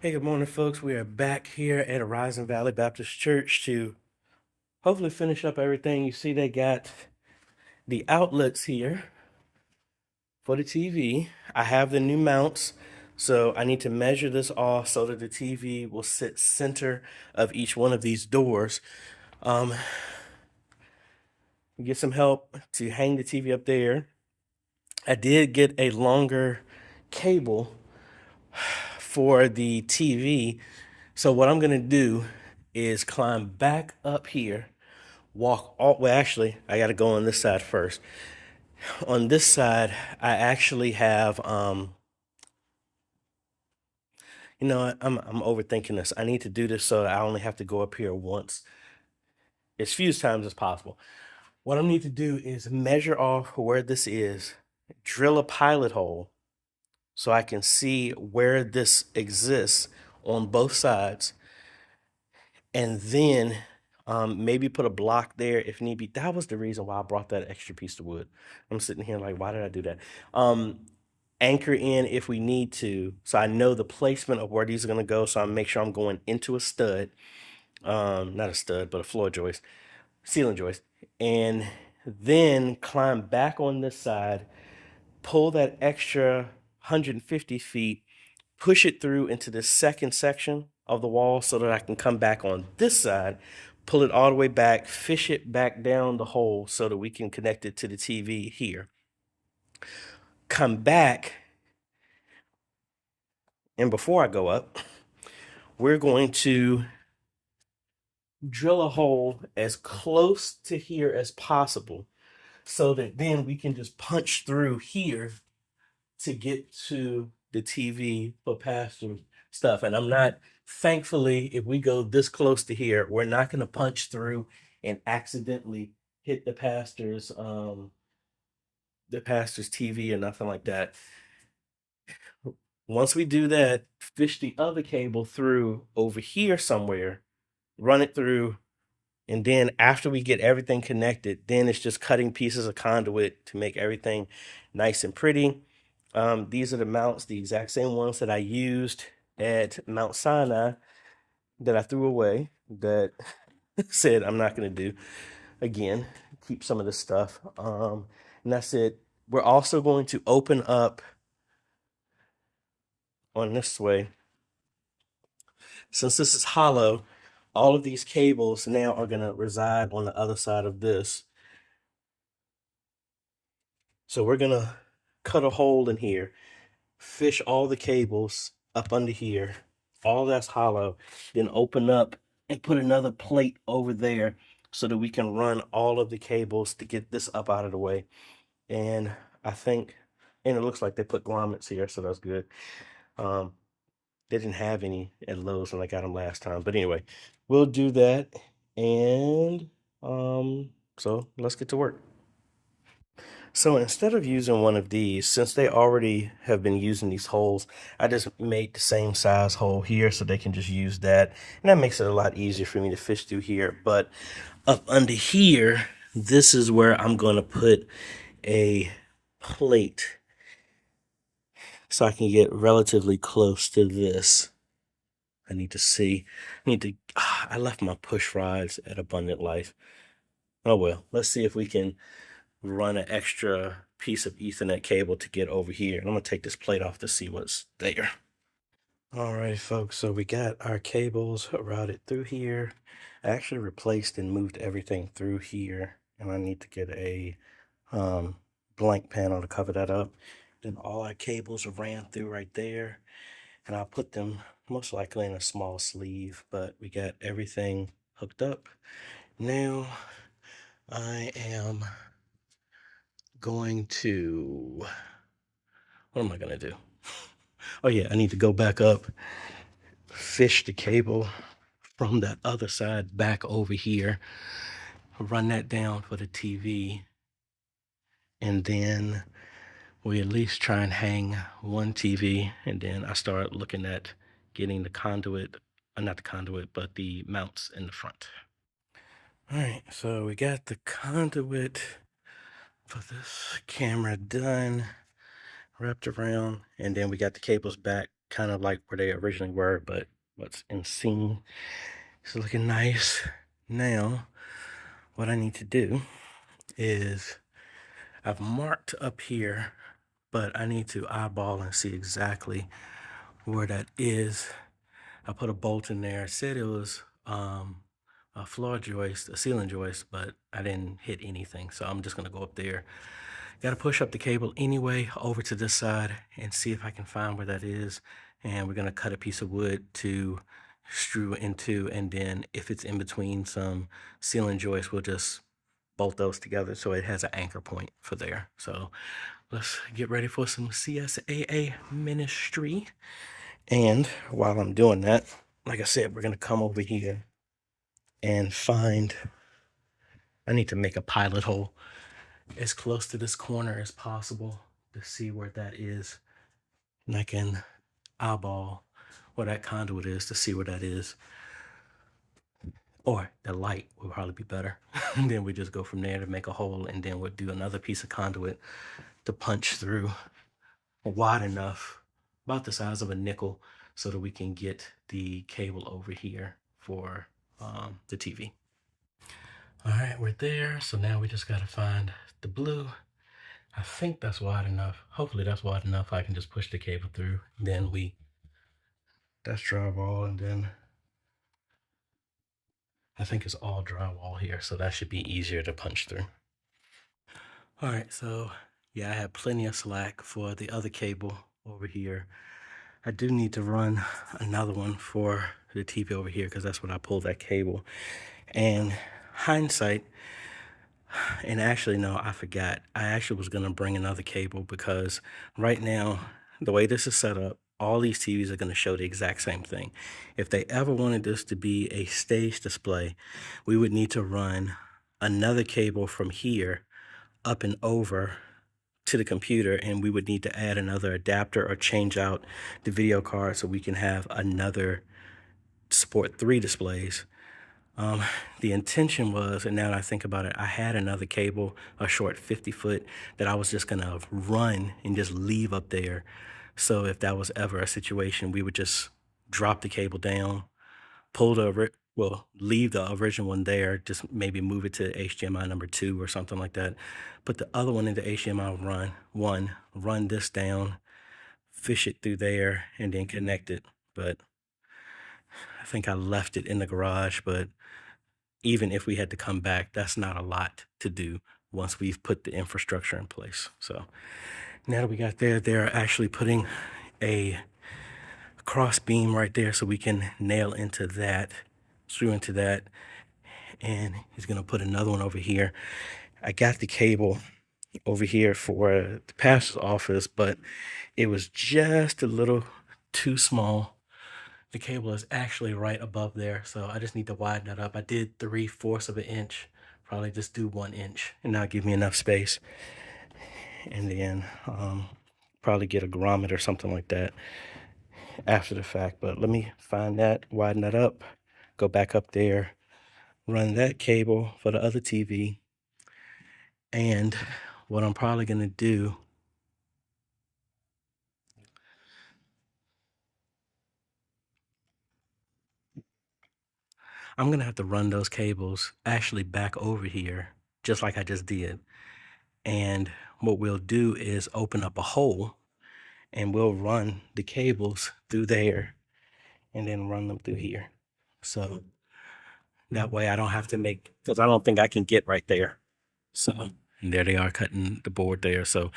Hey, good morning, folks. We are back here at Horizon Valley Baptist Church to hopefully finish up everything. You see, they got the outlets here for the TV. I have the new mounts, so I need to measure this off so that the TV will sit center of each one of these doors. Um, get some help to hang the TV up there. I did get a longer cable for the TV. So what I'm gonna do is climb back up here, walk all, well, actually, I gotta go on this side first. On this side, I actually have, I'm overthinking this. I need to do this so that I only have to go up here once, as few times as possible. What I need to do is measure off where this is, drill a pilot hole so I can see where this exists on both sides, and then maybe put a block there if need be. That was the reason why I brought that extra piece of wood. I'm sitting here like, why did I do that? Anchor in if we need to, so I know the placement of where these are going to go, so I make sure I'm going into a stud, not a stud, but a floor joist, ceiling joist, and then climb back on this side, pull that extra 150 feet, push it through into the second section of the wall so that I can come back on this side, pull it all the way back, fish it back down the hole so that we can connect it to the TV here. Come back, and before I go up, we're going to drill a hole as close to here as possible so that then we can just punch through here to get to the TV for pastor stuff. And I'm not, thankfully, if we go this close to here, we're not going to punch through and accidentally hit the pastor's TV or nothing like that. Once we do that, fish the other cable through over here somewhere, run it through, and then after we get everything connected, then it's just cutting pieces of conduit to make everything nice and pretty. These are the mounts, the exact same ones that I used at Mount Sinai that I threw away, that said I'm not going to do again. Keep some of this stuff. And that's it. We're also going to open up on this way. Since this is hollow, all of these cables now are going to reside on the other side of this. So we're going to cut a hole in here, fish all the cables up under here, all that's hollow, then open up and put another plate over there so that we can run all of the cables to get this up out of the way. And I think, and it looks like they put grommets here, so that's good. They didn't have any at Lowe's when I got them last time, but anyway, we'll do that. And so let's get to work. So instead of using one of these, since they already have been using these holes, I just made the same size hole here so they can just use that. And that makes it a lot easier for me to fish through here. But up under here, this is where I'm going to put a plate so I can get relatively close to this. I left my push rods at Abundant Life. Oh well, let's see if we can run an extra piece of Ethernet cable to get over here. And I'm gonna take this plate off to see what's there. All right, folks, so we got our cables routed through here. I actually replaced and moved everything through here, and I need to get a blank panel to cover that up. Then all our cables are ran through right there, and I'll put them most likely in a small sleeve, but we got everything hooked up. Now I am going to, what am I going to do? Oh yeah, I need to go back up, fish the cable from that other side back over here, run that down for the TV, and then we at least try and hang one TV, and then I start looking at getting the conduit, not the conduit, but the mounts in the front. All right, so we got the conduit for this camera done, wrapped around, and then we got the cables back kind of like where they originally were, but what's insane is looking nice. Now, what I need to do is I've marked up here, but I need to eyeball and see exactly where that is. I put a bolt in there. It said it was a floor joist, a ceiling joist, but I didn't hit anything. So I'm just gonna go up there. Got to push up the cable anyway over to this side and see if I can find where that is. And we're gonna cut a piece of wood to screw into, and then if it's in between some ceiling joists, we'll just bolt those together so it has an anchor point for there. So let's get ready for some CSAA ministry. And while I'm doing that, like I said, we're gonna come over here and find, I need to make a pilot hole as close to this corner as possible to see where that is. And I can eyeball where that conduit is to see where that is. Or the light would probably be better. And then we just go from there to make a hole, and then we'll do another piece of conduit to punch through wide enough, about the size of a nickel, so that we can get the cable over here for the TV. All right, we're there. So now we just got to find the blue. I think that's wide enough. Hopefully that's wide enough. I can just push the cable through. Then that's drywall, and then I think it's all drywall here. So that should be easier to punch through. All right, so yeah, I have plenty of slack for the other cable over here. I do need to run another one for the TV over here because that's when I pulled that cable. And hindsight, and actually, no, I forgot. I actually was going to bring another cable because right now, the way this is set up, all these TVs are going to show the exact same thing. If they ever wanted this to be a stage display, we would need to run another cable from here up and over to the computer, and we would need to add another adapter or change out the video card so we can have another support 3 displays. The intention was, and now that I think about it, I had another cable, a short 50-foot, that I was just gonna run and just leave up there. So if that was ever a situation, we would just drop the cable down, pull leave the original one there, just maybe move it to HDMI number 2 or something like that. Put the other one into HDMI run this down, fish it through there, and then connect it. But I think I left it in the garage, but even if we had to come back, that's not a lot to do once we've put the infrastructure in place. So now that we got there, they're actually putting a cross beam right there so we can nail into that, screw into that, and he's gonna put another one over here. I got the cable over here for the pastor's office, but it was just a little too small. The cable is actually right above there, so I just need to widen that up. I did 3/4 of an inch, probably just do 1 inch, and that'll give me enough space. And then probably get a grommet or something like that after the fact. But let me find that, widen that up, go back up there, run that cable for the other TV. And what I'm probably gonna do, I'm gonna have to run those cables actually back over here, just like I just did. And what we'll do is open up a hole and we'll run the cables through there and then run them through here. So that way I don't have to because I don't think I can get right there. So there they are cutting the board there. So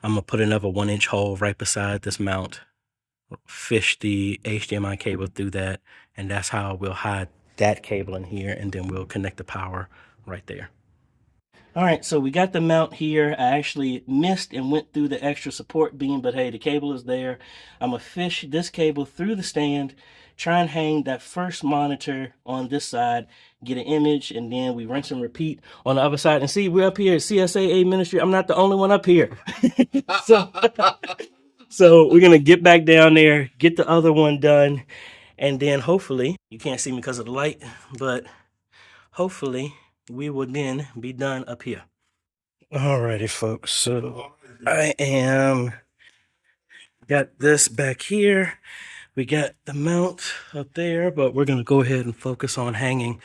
I'm gonna put another 1 inch hole right beside this mount, fish the HDMI cable through that, and that's how we'll hide that cable in here, and then we'll connect the power right there. All right, so we got the mount here. I actually missed and went through the extra support beam, but hey, the cable is there. I'm gonna fish this cable through the stand, try and hang that first monitor on this side, get an image, and then we rinse and repeat on the other side. And see, we're up here at CSAA Ministry. I'm not the only one up here. so, so we're gonna get back down there, get the other one done, and then hopefully, you can't see me because of the light, but hopefully we will then be done up here. Alrighty, folks. So I am Got this back here. We got the mount up there, but we're gonna go ahead and focus on hanging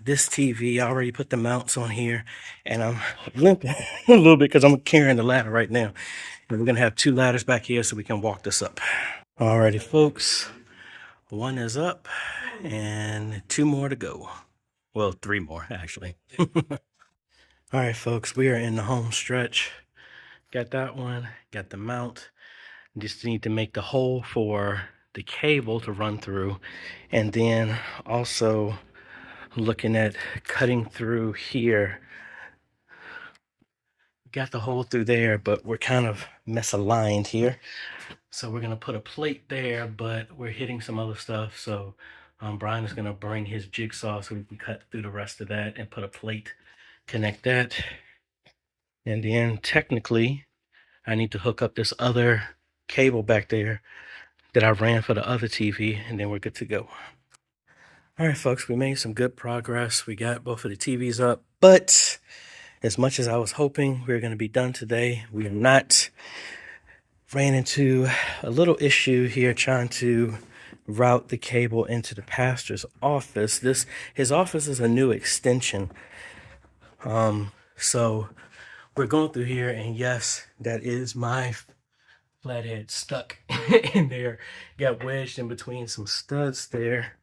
this TV. I already put the mounts on here, and I'm limping a little bit because I'm carrying the ladder right now. And we're gonna have 2 ladders back here so we can walk this up. Alrighty, folks. 1 is up and 2 more to go. Well, 3 more actually. Alright, folks, we are in the home stretch. Got that one, got the mount. Just need to make the hole for the cable to run through, and then also looking at cutting through here. Got the hole through there, but we're kind of misaligned here, so we're gonna put a plate there, but we're hitting some other stuff. So Brian is gonna bring his jigsaw so we can cut through the rest of that and put a plate, connect that, and then technically I need to hook up this other cable back there that I ran for the other TV, and then we're good to go. All right, folks, we made some good progress. We got both of the TVs up, but as much as I was hoping we were going to be done today, we are not. Ran into a little issue here trying to route the cable into the pastor's office. His office is a new extension. So we're going through here, and yes, that is my flathead stuck in there. Got wedged in between some studs there.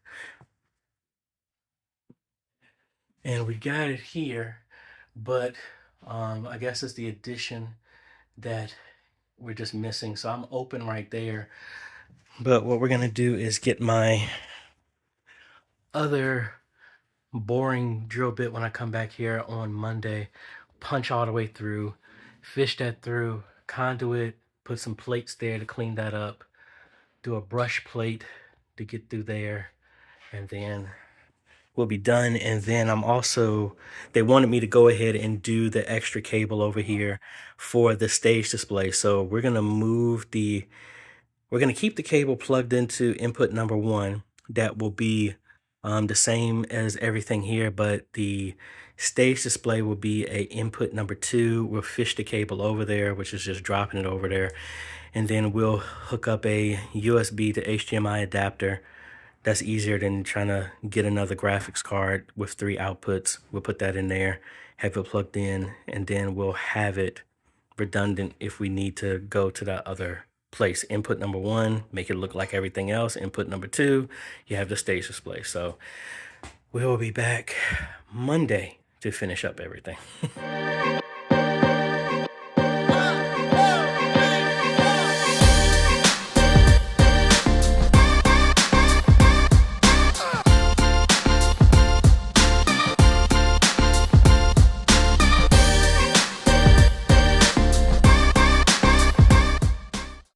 And we got it here, but I guess it's the addition that we're just missing. So I'm open right there. But what we're gonna do is get my other boring drill bit when I come back here on Monday, punch all the way through, fish that through, conduit, put some plates there to clean that up, do a brush plate to get through there, and then we'll be done. And then they wanted me to go ahead and do the extra cable over here for the stage display. So we're gonna keep the cable plugged into input number 1. That will be the same as everything here, but the stage display will be a input number 2. We'll fish the cable over there, which is just dropping it over there. And then we'll hook up a USB to HDMI adapter. That's easier than trying to get another graphics card with 3 outputs. We'll put that in there, have it plugged in, and then we'll have it redundant if we need to go to that other place. Input number 1, make it look like everything else. Input number 2, you have the stage display. So we will be back Monday to finish up everything.